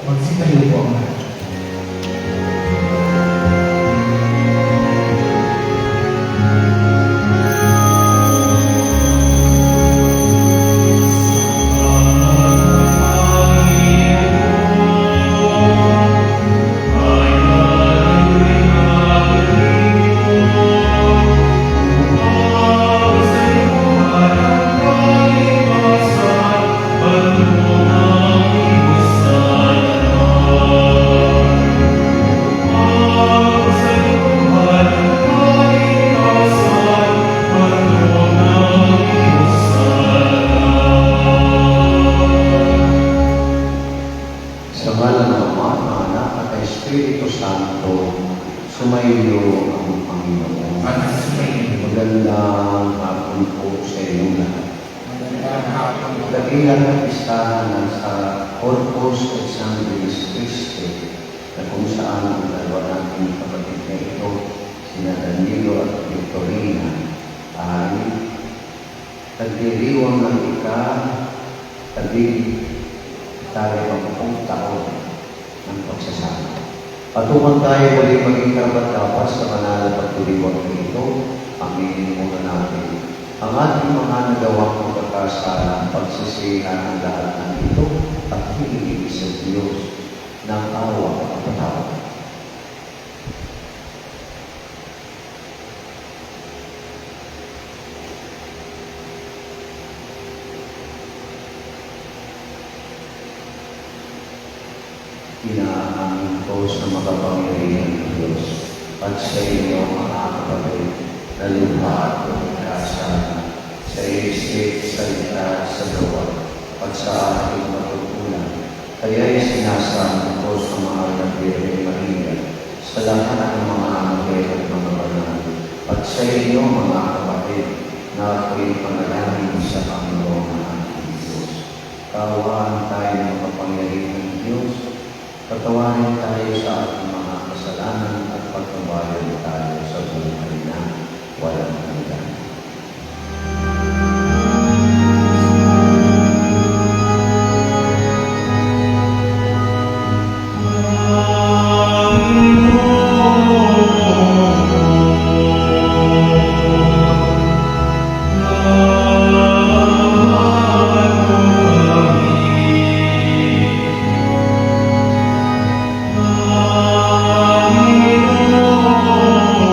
Magsitayo po ang lahat. Sa ngalan ng Ama, ng Anak, at ng Espiritu Santo, sumayo ang Panginoon. At sumayin. Magandang hapon po sa inyong lahat. Magandang hapon. Dakilang at listahan sa Corpus Exangelis Christi na kung saan ang dalawa nating kapatid na ito, sina Danilo at Victorina, ay nagdiriwang ng tayo ang taon ng pagsasama. Patungan tayo muli maging karapat-dapat sa banal na pagdiriwang ito. Aminin muna natin ang ating mga nagawang pagkakasala, pagsisihan ng lahat ng ito at hihingi sa Diyos ng awa at patawad. Inaamin ko sa makapangyarihan ng Diyos at sa inyo mga kapatid na lupa at pagkakasala sa isip, salita, sa gawa at sa aking matutunan. Kaya'y sinasama ko sa mahal na Birhen Maria, sa lahat ng mga anghel at mga banal, at sa inyo mga kapatid na ako'y panalangin sa Panginoon ng ating Diyos. Kaawaan tayo ng makapangyarihan ng Diyos. Patawarin tayo sa ating mga kasalanan at pagkabayan tayo sa buhay na walang hanggan. Amen.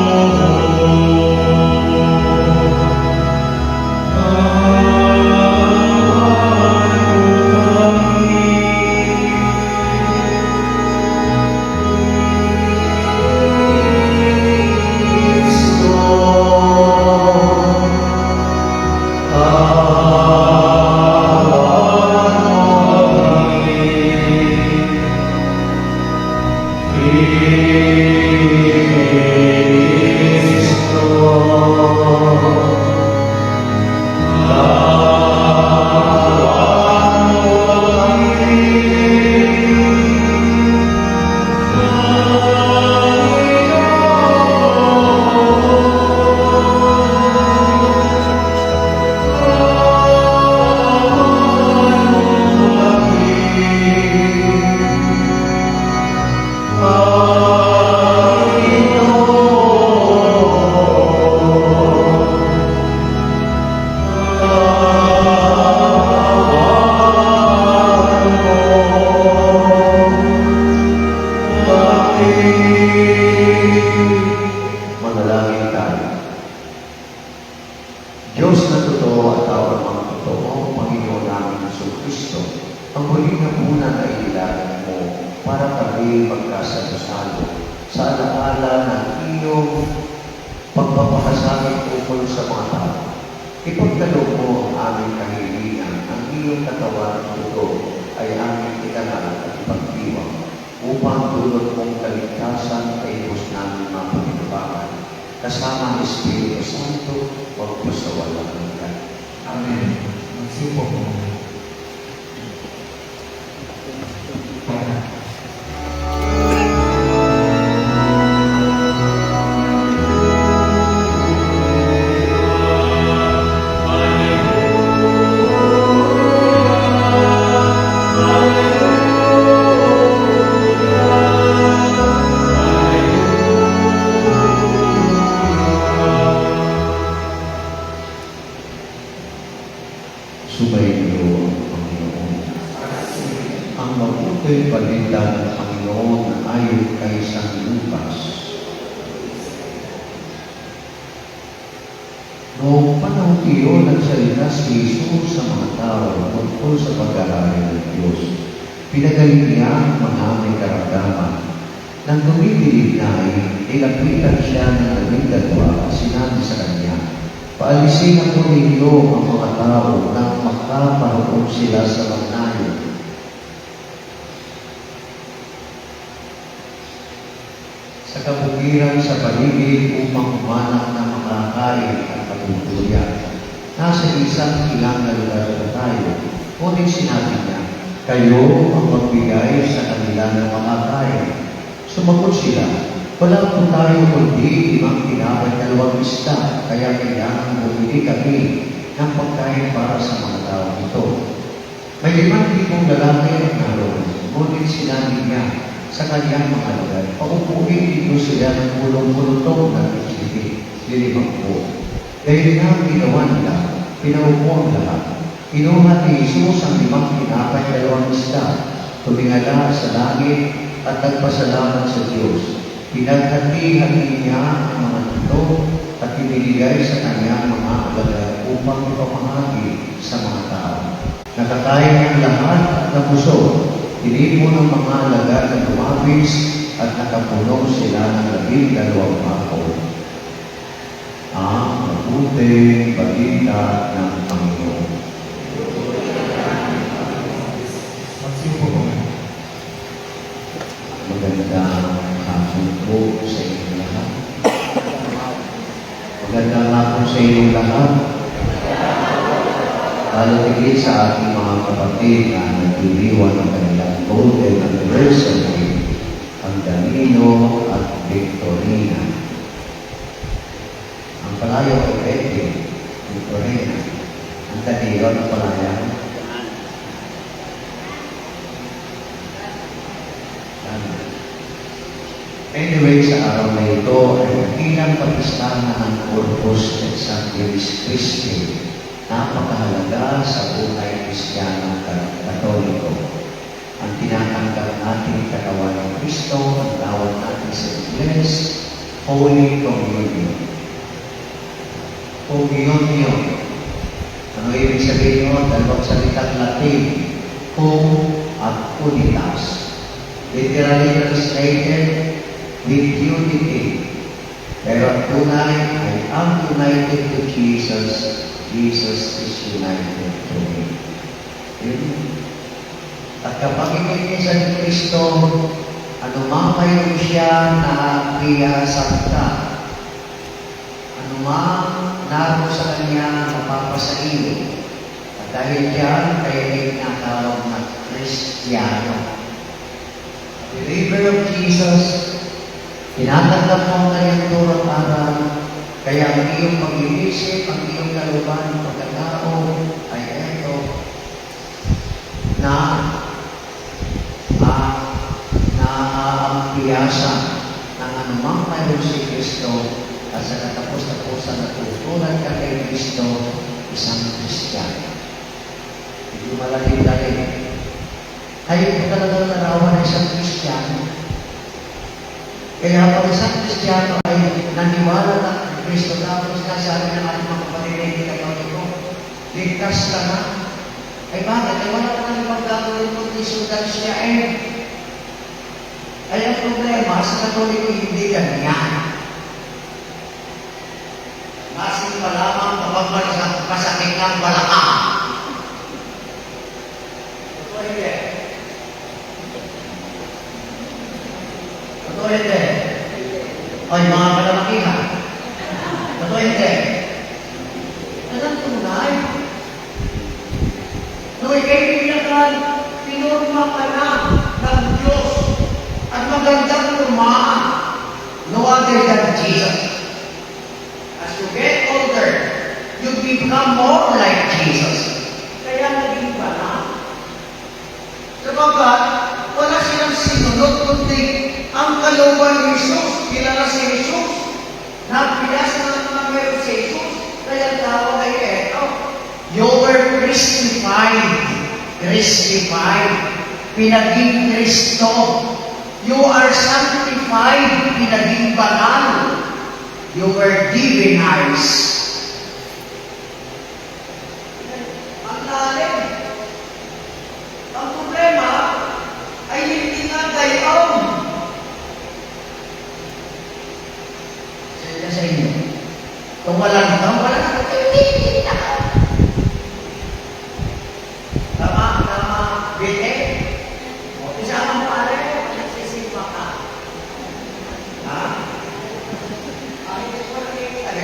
pagpapakasabi tungkol sa mga tao. Ipagkaloob mo ang aming kahilingan, ang iyong katawan at dugo ay aming itanal at ipagdiwang upang dulot mong kaligtasan ay Diyos namin mapagpapakan. Kasama ang Espiritu Santo, huwag po sa walang hanggan. Amen. Magsipo po. Sumainyo ang Panginoon. Ang mabuting balita ng Panginoon ayon kay San Lucas. Noong panahon iyon, nagsalita si Jesus sa mga tao tungkol sa pag-aari ng Diyos. Pinagaling niya ang mga may karamdaman. Nang dumidilig na nilapitan siya ng 12 at sinabi sa kanya, "Paalisin na po ninyo ang mga tao nang makaparoon sila sa magnayo." Sa kabukiran sa paligid upang umanap na makakain at katutuluyan. Nasa isang ilang na lugar na tayo, ngunit sinabi niya, "Kayo ang magbigay sa kanila ng makakain." Sumagot sila, "Wala po tayo kundi 5 tinapay at 2 isda, kaya kailangan bumili kami ng pagkain para sa mga tao ito." May 5,000 lalaki at naroon, ngunit sinabi niya sa kanyang mga lugar, "Paupuin dito sila ng pulong-pulutong na lilibang po." Dahil nga ginawa nila, pinaupo ang lahat. Kinuha ni Jesus ang 5 tinapay at 2 isda, tumingala sa langit at nagpasalamat sa Diyos. Pinaghati-hati niya ang mga ito at ibinigay sa kanyang mga alagad upang ipamahagi sa mga tao. Nakakain ang lahat at nabusog. Tinipon ng mga alagad na lumabis at nakapuno sila ng 12 bako. Ang mabuting balita ng Panginoon. Magsipo po. Magandang hapon po sa inyong lahat. Magandang hapon sa inyong lahat. Lalo tigit sa ating mga kapatid na nagdiriwan ng kanilang golden anniversary, ang Danilo at Victorina. Ang palayo ay Betty, Victorina. Ang Danilo at palaya. Anyway, sa araw na ito ay ilang kapistahan ng Corpus et Sanctis Christi. Napakahalaga sa buhay Kristiyano Katoliko. Ang tinatanggap natin katawan ng Kristo, ang tawag natin sa Ingles, Holy Communion. Communion. Ano ibig sabihin mo? Dalawang salitang Latin. Cum at unitas. Literally translated, with unity. Pero ang tunay ay ang united to Jesus, Jesus is united to me. At kapag ikinisa ni Kristo, anumang mayroon siya na kriya santa, anumang naroon sa kanya napapasailo, at dahil diyan kayo ay tinatawag na Kristiyano. The believer of Jesus, tinatanggap mo ang kanyang turang aral, kaya ang iyong pag-iisip, ang iyong kalooban, pagkatao, ay eto, na naaampiyasan ng anumang mayroon si Kristo at sa katapos-tapusan na tutunan ka kay Kristo, isang Kristiyano. Hindi malalim tayo. Ayaw ko talagang narawan ng isang Kristiyano. Kaya pag isang Kristiyano ay naniwala na Kristo, tapos nasabi ng ating mga kapatid na hindi kayo ito, ligtas ka na. Ay bakit? Ay wala ka nang ibang gagawin mo ni Sudan siya Ay ang problema sa Katoliko hindi ganyan. magkakasakit ng balakang. Totoo hindi? Totoo hindi? Ay, mga kalamakihan. Totoo hindi? Anong tunay? Nung ikay pinakan, pinurma ka na ng Diyos at magandang tumaan. No other than Jesus. As you get older, you become more like Jesus. Kaya naging banal. Sabagat, wala silang sinunod kundi ang kalooban ni Jesus. Kilala si Jesus. Napilas na mga meron si Jesus. Kaya tawag ay eto. You were crucified. Crucified. Pinaging Kristo. You are sanctified. Pinaging banal. You were divinized. Ang lalim. Ang problema ay hindi nga gayon. Sila sa inyo. Kung wala na, hindi na. Tama, bete. O, isama pare, nagsisimba ka. Ha? Ay,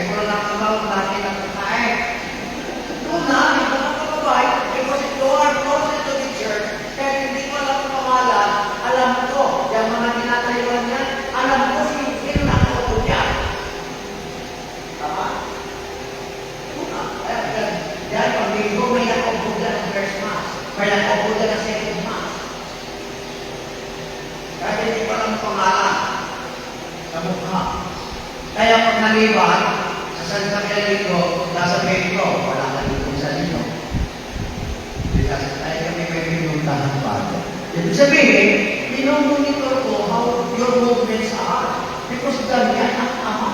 ko lang ang natin ang kakain. Una, ito ang kababay, because if you are closer to the church, kahit hindi ko alam ang pangalan, alam ko, yung mga tinatayuan niya, alam ko sino na ako niya. Tama? Una, yan, pag-ibig may nakaubuda ng first mass, may nakaubuda ng second mass. Kahit hindi ko alam ang pangalan, sa mukha. Kaya pag naliwan, sa Santa Miguel, nasa Pedro, wala ka dito sa inyo. Kaya kami may pinuntahan bago. Ibig sabihin, pinomonitor ko how your movements are. Because ganyan ang ama.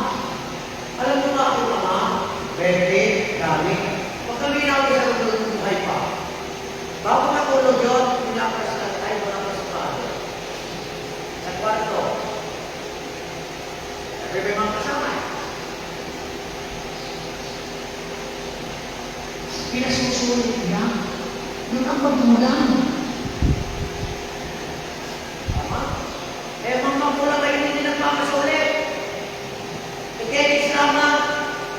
Alam mo na ako ama, pwede, dami. Pag kami na ako sa buhay pa, bago natulog yun, pinapasalan tayo mga pasapado. Sa kwarto, may mga kasama. Pinasusulit niya. Yun ang magulang. Tama? Eh, mga magulang ay hindi nagpapasulit. Ikainis naman,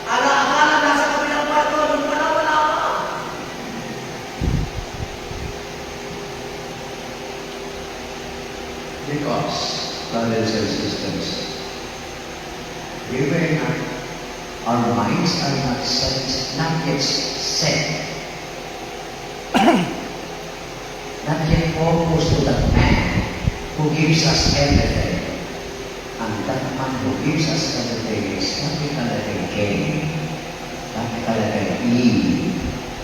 ala-akala nasa kabilang kwarto, nung wala pa. Because, brothers and sisters, our minds are not yet set. Not yet focused to that man who gives us everything. And that man who gives us everything is capital letter K, capital letter E,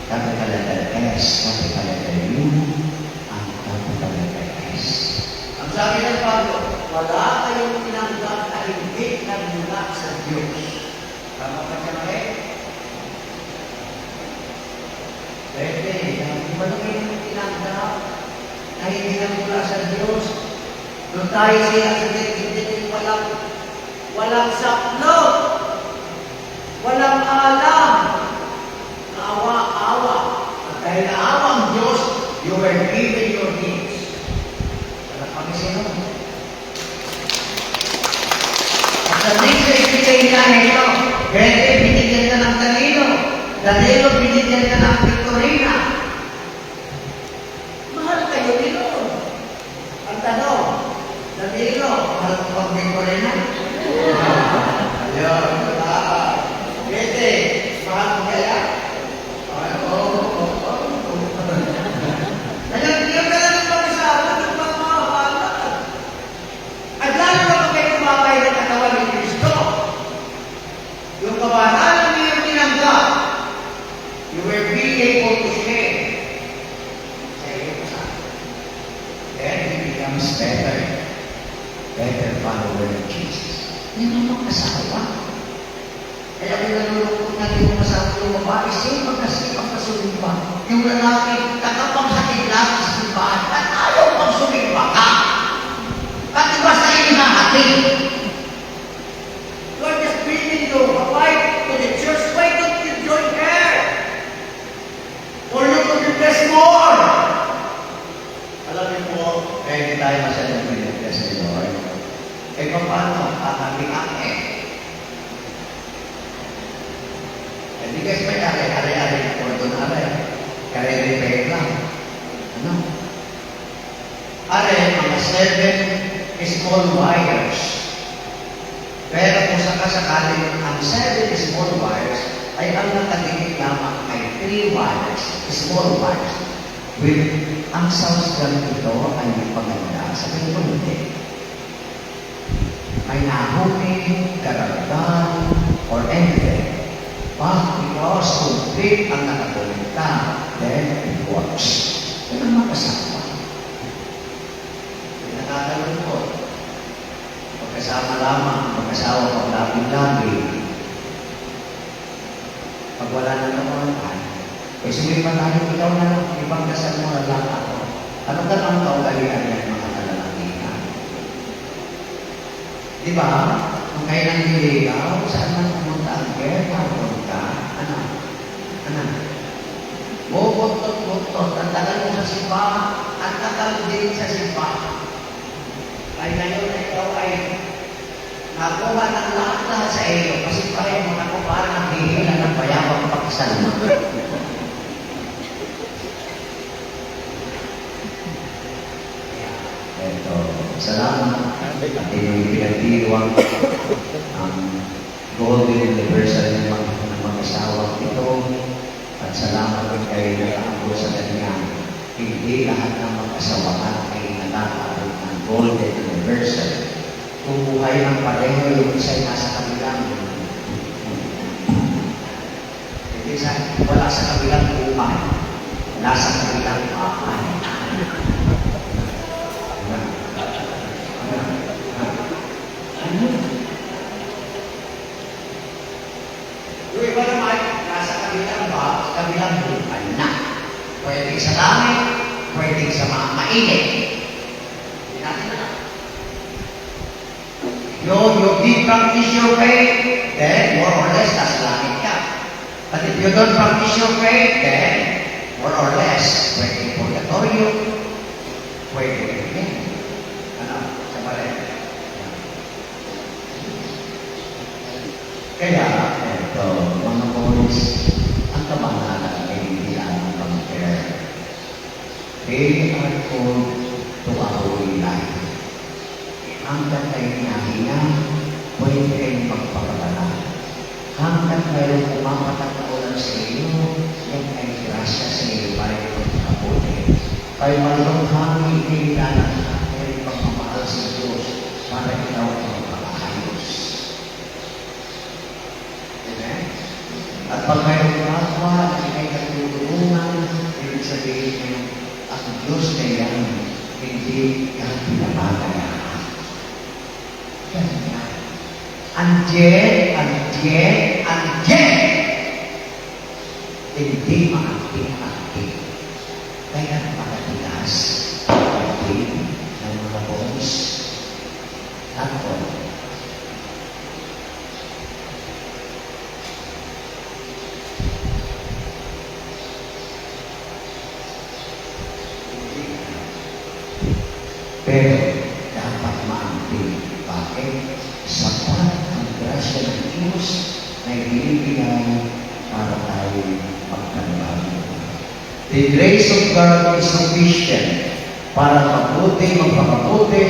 capital letter S, capital letter U, and capital letter S. Ang sabi ng Pablo, wala kayong tinanggap na hindi nagmula sa Diyos. Tama ba siya mali? Pwede. Wala kayong tinanggap na hindi nagmula sa Diyos. Doon tayo siya sa hindi walang saklot, walang alam, awa-awa. At dahil naawa ang Diyos, you were given your needs. Wala kami sino. At sa needs na ibigay niya ito, pwede binigyan ka ng Danilo binigyan ka ng Victorina. Mahal kayo dito. Ang tanong, Danilo, mahal ko pang Victorina? Ayun, pwede, mahal ko kaya? Nangyayang ka lang ng pag-isawa, nagmamahal. At lalo na pag kayo kumapay ng katawan ni Kristo. Yung kabanalan niyo yung tinanggap, you will be able to share sa iyo sa akin. Then he becomes better follower of Jesus. Yan ang mag-asawa. Kaya pinalulungkot natin yung masabi yung babae, sipag na sumimba. Yung lalaki, kakapanghatid lang sa simbahan, at ayaw pang sumimba ka. At iba sa inahatid. You are just bringing your wife to the church. Why don't you join her? tayo masyadong pinagkas ni Lord. Eh, paano? Kakamiak eh. Eh, di guys, may ari-ari na po doon, ari. Kare-repair lang. Ano? Ari, mga 7 small wires. Pero kung sakasakaling ang 7 small wires ay ang nakadikit lamang ay 3 wires, small wires. With ang sounds lang ito ay paganda sa hindi. May nahuli, karagdan, or anything. But because complete ang nakakonekta, then it works. Yan ang makasama. Nakakalumpot. Magkasama lamang, mag-asawa pag lagi-lagi. Pag wala na naman, eh sumipan tayo, ikaw na lang, ibang kasal mo na lang ako. Ano ka ang kaugalian yan, mga kalalakihan? Di ba? Kung kayo nang niligaw, saan man pumunta ang gera, pumunta? Ano? Ano? Butot-butot, ang tagal mo sa simpa, ang tagal din sa simpa. Ay ngayon na ikaw ay nakuha ng lahat sa iyo kasi pareho mo na ko parang naghihila ng bayabang pakisal mo. Ito, salamat at pinagdiwang ang golden anniversary ng mag-asawa ito at salamat din kayo nakaangko sa kanya. Hindi lahat ng mag-asawahan ay nakakaroon ng golden anniversary. Kung buhay ng pareho, yung isa'y nasa kabilang. Hindi wala sa kabilang buhay. Nasa kabilang bahay. Yung iba naman, nasa kabilang buhay na. Pwede sa langit, pwede sa mga mainit. Hindi natin alam. You did practice your faith, then more or less, nasa langit ka. But if you don't practice your faith, then more or less, pwede purgatorio, pwede rin. Ano? Sa pareho. Kaya, ito, mga boys, ang kabangalan ay hindi ang pag-care. They are called to our life. Hanggat ay hinahinga, pwede kayong magpapagala. Hanggat mayroong pumapatak na ulan sa iyo, yan ay grasya sa iyo para ito makabuti. Kaya mayroong hangin kailangan ay pagmamahal sa Diyos para ikaw ay magpapayos. Amen? At pag mayroong kapwa at ikay katulungan, ibig sabihin niyo, ang Diyos na yan, hindi ka pinapagaya. Andiyan, hindi maakting-akting. Kaya makatigas ang ng mga bones. Ako, pero dapat maakting. Bakit? Sapat ang grasya ng Diyos na ibinibigay para tayo magkanabago. The grace of God is sufficient para magpapabuti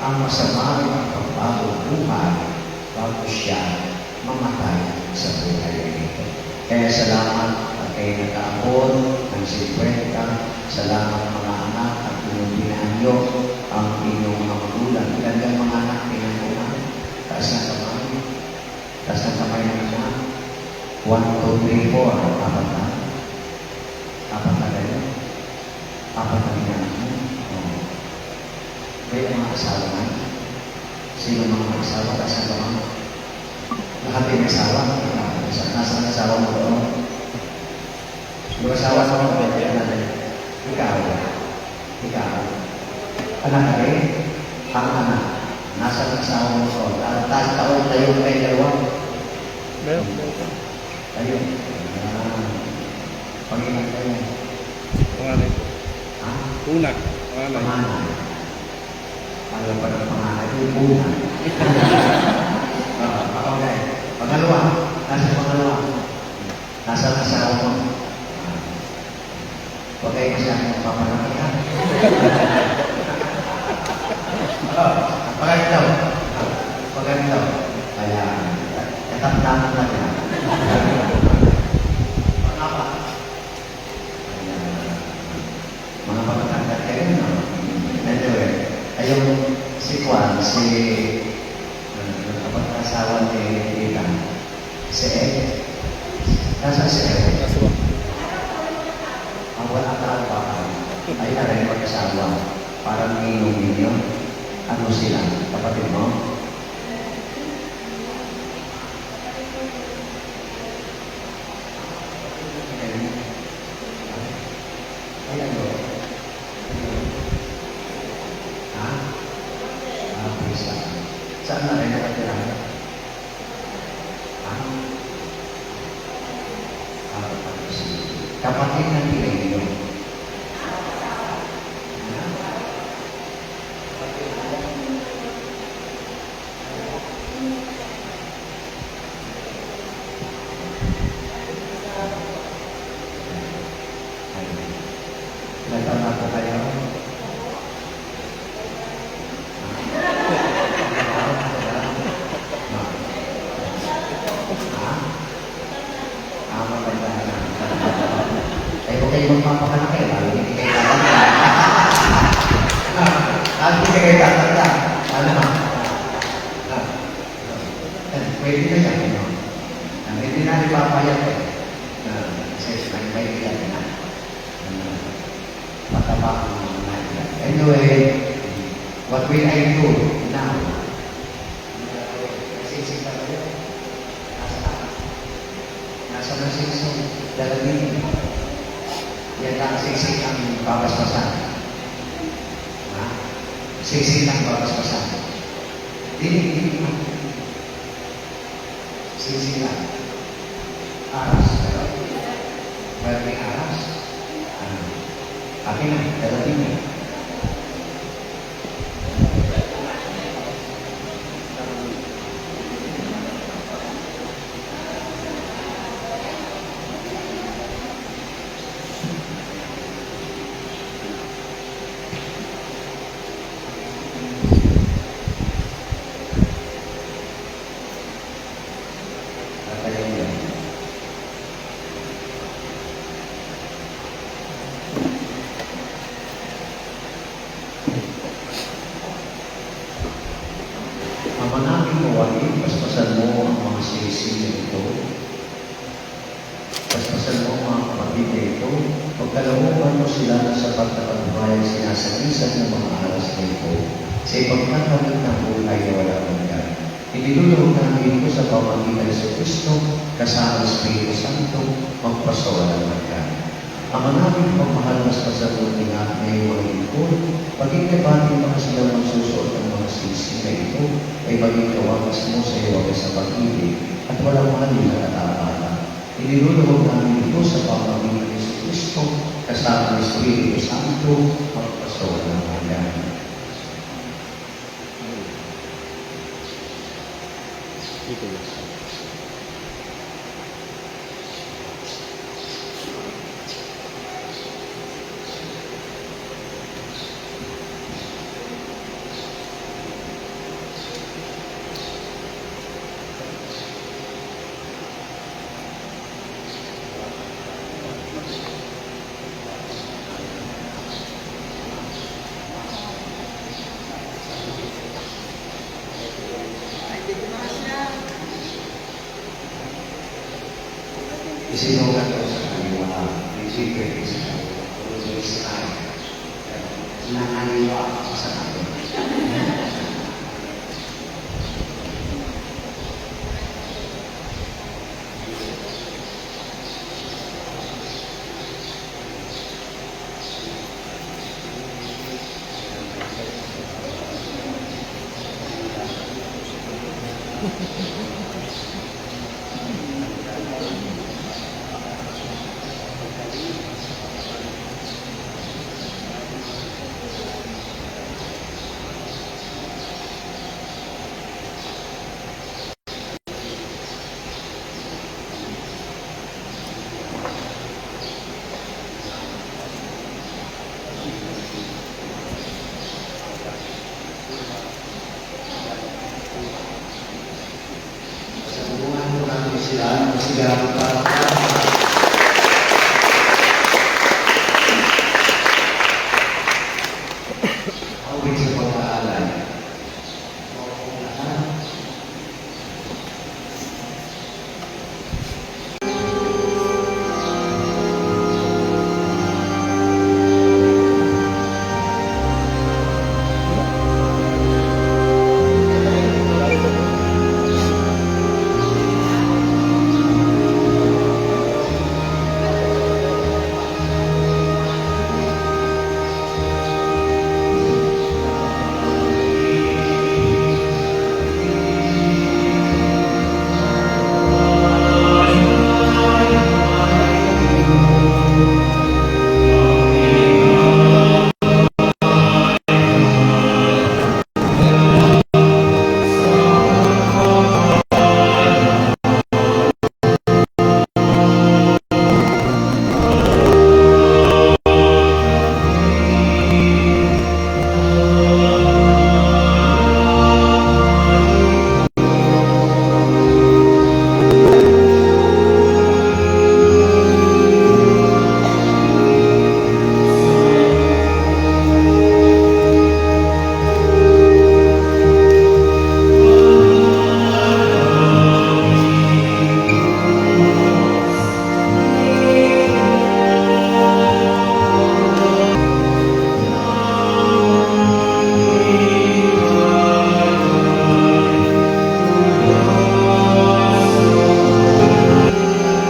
ang masama ng pagbagong buhay bago siya mamatay sa buhay nito. Kaya salamat at kayo nag-aabot ng 50. Salamat mga anak at pinubinaan nyo ang inyong mga magulang. Ilan mga anak pinangunan. Taas ng kamay. Taas ng kamay ng anak. 1, 2, 3, 4. Apat na. Apat na kayo. Apat na pinangunan. Kaya mga asawa na. Sino mga asawa? Taas ng kamay. Lahat yung asawa. Nasa ang asawa mo doon. Yung asawa mo doon. Ikaw. Anak ka rin. Ang anak. Nasa ang asawa mo doon. Taas taon tayo kayo dalawa. Meron. Tayo. Pag-ingat kayo. Panganay. Ha? Una. Panganay. Panganay. Ayaw pa ng pangalan. Yung una. Okay. Pangalawa. Nasa pangalawa. Nasa asawa mo. Huwag kayo masyadong magpapalaki ha. Pagkakitaw. Pagkakitaw. Kaya, katapdaman na niya. Pangapa. Kaya, mga pagkakatagal kayo na. Anyway, ayong si Juan, si kapag-asawa ni Rita, si Ed. Nasa si Ed? Ang wala ka pa ay na rin mag-asawa. Parang ninong ninyo. Ano sila? Kapatid mo? Ay, ano? Ha? Please lang. Saan na rin nakatira? Ha? Kapatid ng Pilipino. Nagtama po kayo. Kayo magpapakalaki, lalo hindi kayo tatanda. Lalo hindi kayo tatanda. Ano ba? Pwede na yan, no? Hindi na ipapayat eh. Kasi may iyan na. Pataba ang mga iyan. Anyway, what will I do now? Siksik na kayo. Nasa na siksik. Dalagin. Yan lang siksik ang babasbasan. Ha? Siksik ang babasbasan. Hindi. Siksik lang. Aras. Well, may aras. Akin na, dalagin niya. Manangin mo wali, paspasan mo ang mga sisi nito. Paspasan mo ang mga kapatid nito. Pagkalooban mo sila na sapat na pagbuhay sinasagisan ng mga aras nito. Sa ipagkakamit ng buhay na walang hanggan. Inilulog namin ito sa pamagitan sa Kristo, kasama sa Espiritu Santo, magpasawalang hanggan. Ang manaming pagmahal na sa pasabuti nga ngayong mga lingkod, paging nabating mga sila magsusuot ng mga sisi na ito, ay maging kawagas mo sa iyo sa pag-ibig at walang mali na katapatan. Inilulog namin ito sa pamagitan sa Kristo, kasama ng Espiritu Santo, magpasawalang hanggan. Isinulat ko sa kaniwa, isipin ko sa kaniwa, kung sa kaniwa, nakaniwa ako sa kaniwa. sila ng kasigahan para awit sa pag-aalay.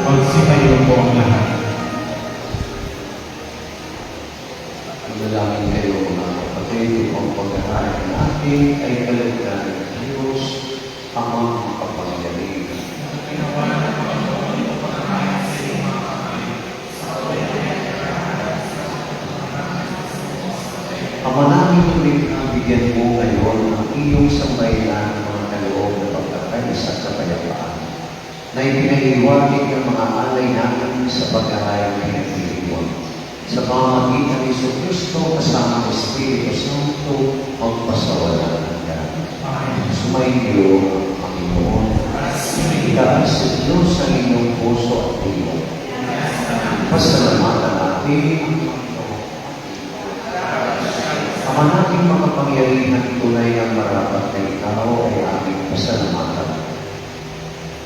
Magsipayo po ang lahat. Manalangin kayo mga kapatid, ang pag-aaral natin ay kalagyan ng Diyos, Amang makapangyarihan. Ama namin ulit bigyan mo ngayon ang iyong sambayanan ng mga kaloob na pagkakaisa at kapayapaan na ipinaiwagin ng mga alay namin sa pag-aaral ng pinagdiriwang. Sa pamamagitan ni Kristo kasama ng Espiritu Santo, magpasawala ng lahat. Sumainyo ang Panginoon. Ikaas sa Diyos sa inyong puso at puso. Pasalamatan natin Ama natin makapangyarihan, tunay ang marapat na ikaw ay aming pasalamatan.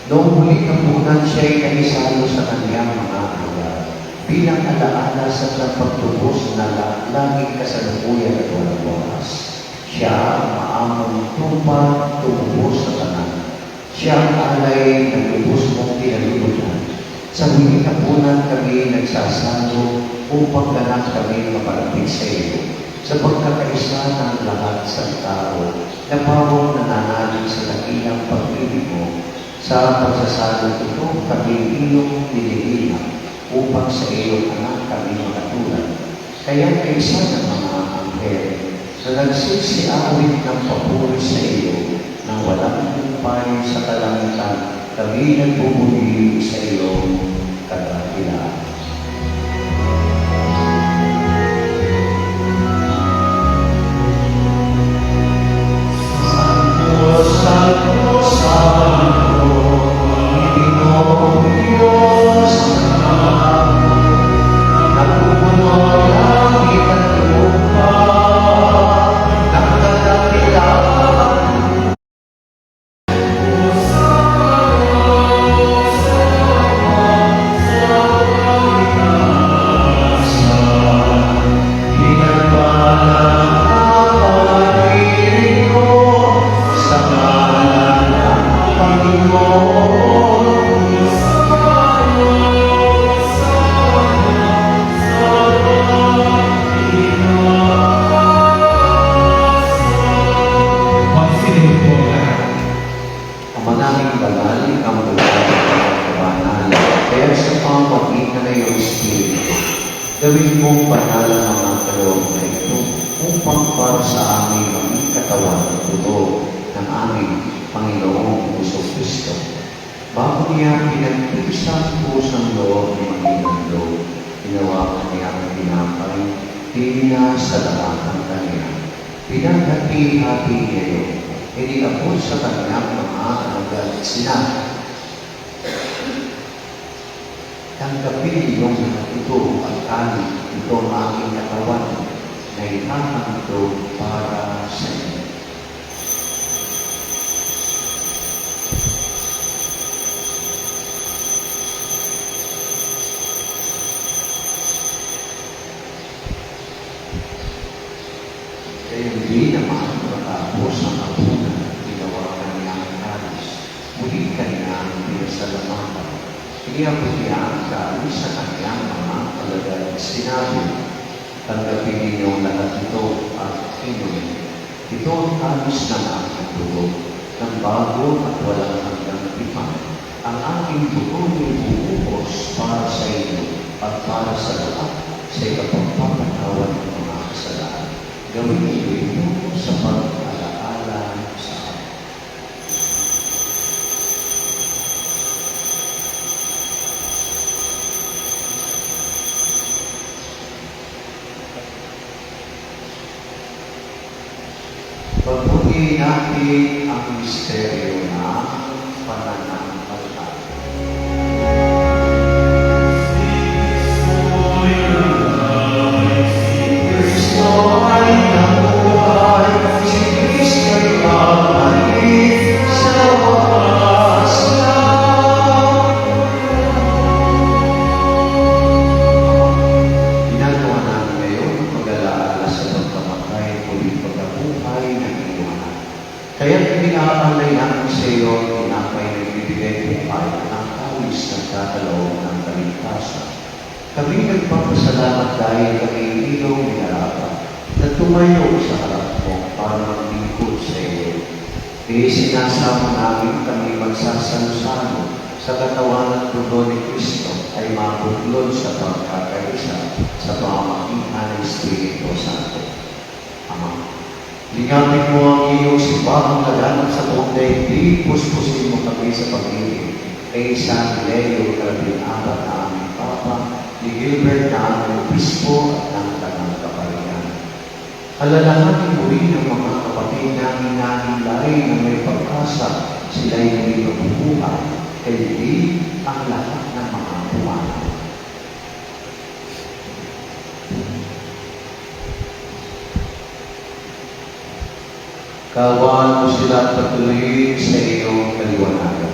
Noong huli kapunan siya'y naisalo sa kanyang mga anak bilang alaala sa pagtubos na laging kasalukuyan at walang wakas. Siya ang maamong tupa, tumubos sa tanan. Siya ang alay na lubos mong pinalulunan. Sa huli kapunan kami nagsasalo upang ganap kami mapalapit sa iyo. Sa pagkakaisa ng lahat sa tao, na pawang nananalig sa dakilang pag-ibig mo, sa pagsasalo ito kami iyong nilililang upang sa iyong anak kami makatulad. Kaya kaisa ng mga anghel na nagsisiawit ng papuri sa iyo nang walang kumpay sa kalangitan, kami nagbubuli sa iyong kadakilaan. Gawin mong banal ang mga kaloob na ito upang para sa aming maging katawan at dugo ng aming Panginoong Jesucristo. Bago niya pinagpisan pusang loob ng magiging loob, ginawa niya ang tinapay, pinasalamatan kanya. Pinaghati-hati niya yun, inilapos sa kanyang mga alagad at sinabi, Tanggapin yung ito at kanin, ito ang aking katawan na ihahandog para sa inyo. Kaya hindi naman matapos ang hapunan, tinawagan niya ang Charis. Muli kanyang pinasalamatan. Iniabot niya ang Charis sa kanyang mga palagay. Sinabi, tanggapin ninyong lahat ito at inumin. Ito ang Charis ng aking dugo, ng bago at walang hanggang tipan. Ang aking dugo ay bubuhos para sa inyo at para sa lahat sa ikapagpapatawad ng mga kasalanan. Gawin niyo ito sa pag-alaala sa akin. Pagpuniin natin ang misteryo ng pananampalataya. Kristo ay nabuhay, si Kristo ay babalik sa wakas lang. Ginagawa namin ngayon ang pag-alaala sa pagkamatay, muling pagkabuhay ng iyong anak. Kaya pinaalay namin sa iyo ang tinapay na ibibigay buhay ng kawis ng kakaloob ng kaligtasan. Kami nagpapasalamat dahil kami ilong minarapat na tumayo sa harap mo para maglingkod sa iyo. Sinasama namin kami magsasalusalo sa katawan at dugo ni Kristo ay mabuklod sa pagkakaisa sa pamamagitan ng Espiritu Santo. Ama, lingapin mo ang iyong simbahang laganap sa buong daigdig, puspusin mo kami sa pag-ibig kay San Leo Cardinal na aming Papa, ni Gilbert na aming Obispo at ng Tanang Kaparian. Alalahanin mo rin ang mga kapatid namin nahilay na may pag-asa, sila'y hindi mabubuhay, kundi ang lahat ng mga buwan. Kaawaan mo sila at patuloy sa iyong kaliwanagan.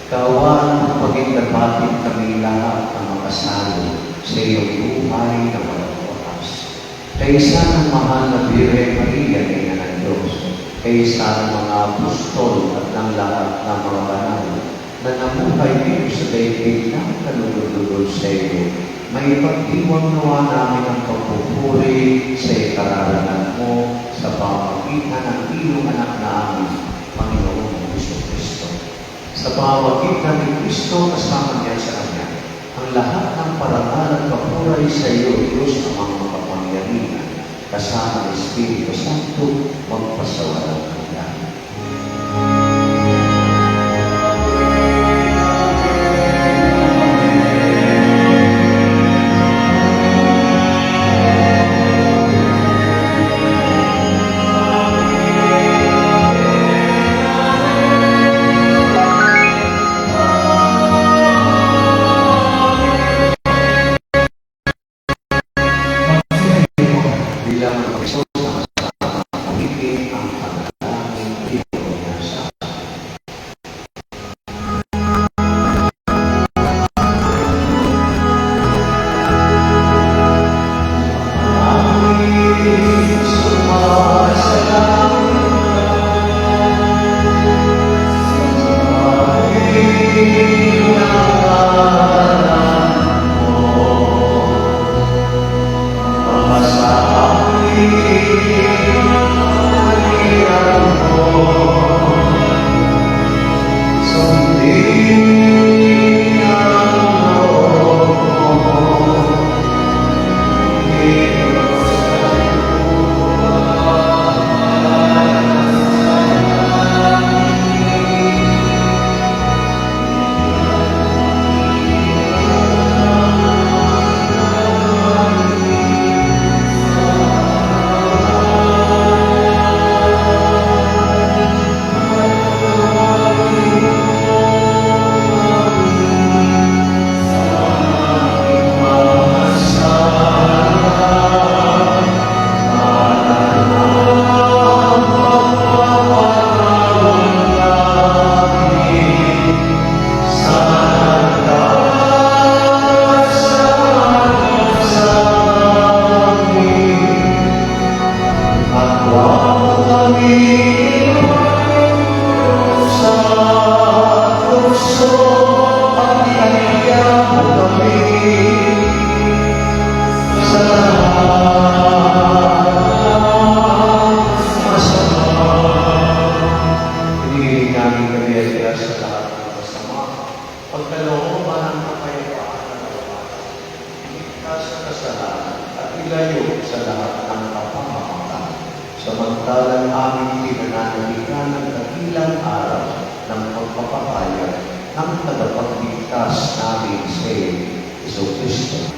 Kaawaan mo pagkitapatin kami lahat ang makasalo sa iyong buhay na walang wakas. Kaysa ng mahal na Birhen Maria na Ina ng Diyos, kaysa ng mga apostol at ng lahat ng mga banal na namuhay dito sa daigdig ng kalulugod sa iyo, may pagdiwang nawa namin ang pagpupuri sa ikararangan mo sa pamamagitan ng iyong anak namin, Panginoong Jesucristo. Sa pamamagitan ni Kristo kasama niya sa Kanya, ang lahat ng parangal at papuray sa iyo, Diyos, ang mga kapangyarihan, kasama ng Espiritu Santo, magpasawalang hanggan. Bilang magpagsuot ng kasama pamilya ang ng tagapagligtas namin si Jesucristo.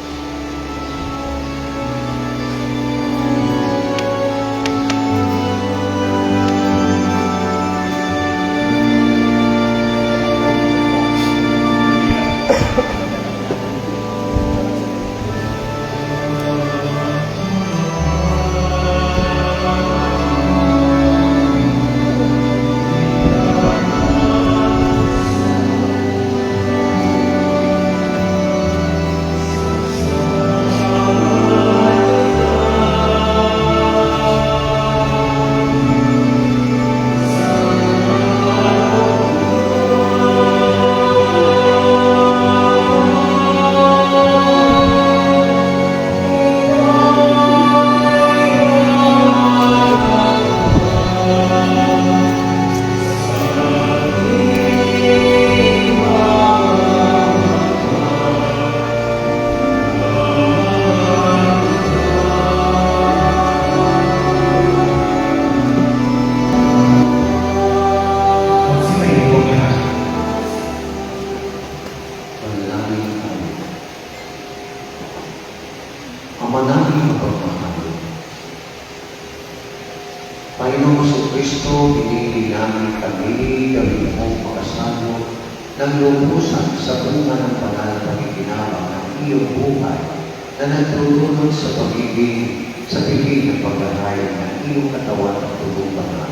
Magsimayin po ang lahat. Manalangin tayo. Ama namin mapagmahal, Panginoong Jesucristo, pinili namin kami mong makasalo ng lubusan sa bunga ng banal na itinawag ng iyong buhay na nagtulunod sa pagiging sa piling ng paghahayan ng iyong katawan at tubong banal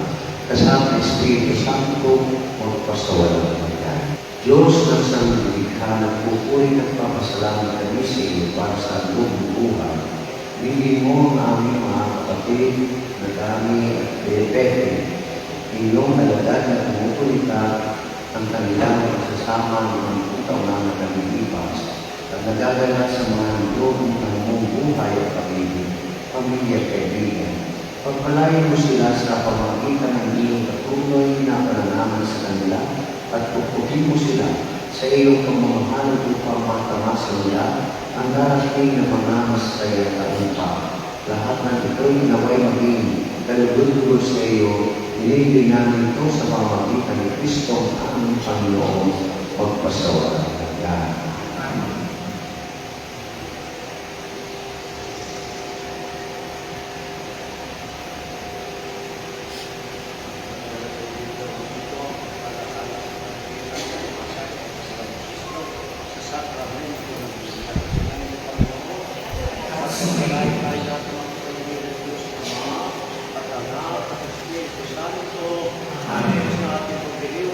kasama ng Espiritu Santo magpasawalang hanggan. Diyos ng sanlilikha, nagpupuri at papasalamat kami sa iyo para sa lubong buhay. Hindi mo ang aming mga kapatid na kami at Bebeke, iyong nalagad na tumukulita ang kanilang pagsasama ng mga putaw na naglilipas at nagaganap sa mga lubong ng mong buhay at pamilya at kaibigan. Pagpalain mo sila sa pamamagitan ng iyong patuloy na pananaman sa kanila at pupukin mo sila sa iyong kamamahalan upang matamasa nila ang darating na mga masaya tagumpay. Lahat ng ito'y naway maging kalugod sa iyo, nilibig namin ito sa pamamagitan ni Kristo ang aming Panginoon, magpasawalang hanggan.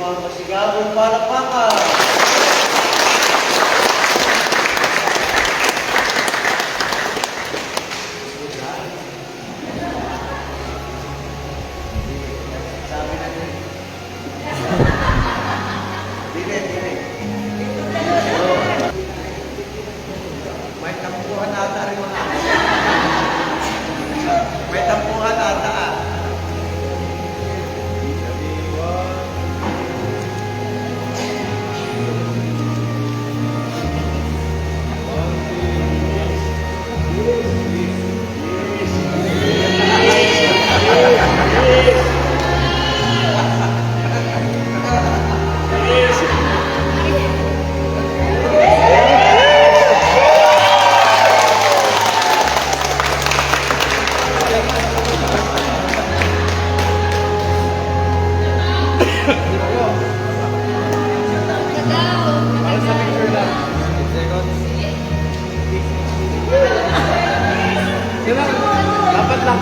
Masigabong palakpakan. Sabi natin. Dili. May tampuhan ata rin mga. May tampuhan ata. Dapat lang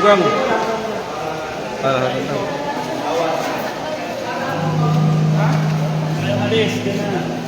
Kong. Alis, ka na.